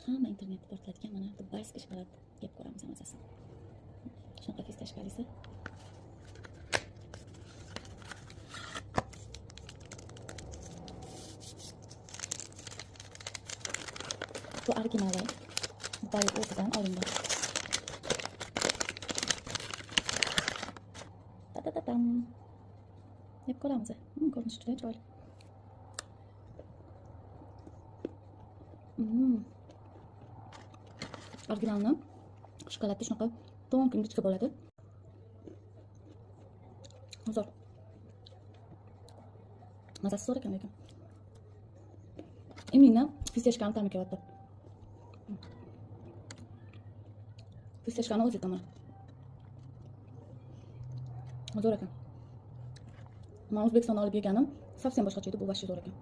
Hamma internetda tortiladigan mana dubbayskiy shokolad yeb ko'ramiz mazasi. Shunaqa fistashkalisi. Bu originali Dubai o'zidan olingan. Ta-ta-ta-tam. Yeb ko'ramiz. Ko'rinishi juda chiroyli. Originalni shokoladni shunaqa to'ng ingichka bo'ladi. Zo'r. Mazasi zo'r ekan lekin. Imina fistashkani ta'mi kelyapti. Fistashkani o'zi ta'mi. Zo'r ekan. Men O'zbekistonda olib yeganim совсем boshqacha edi, bu vashcha zo'r ekan.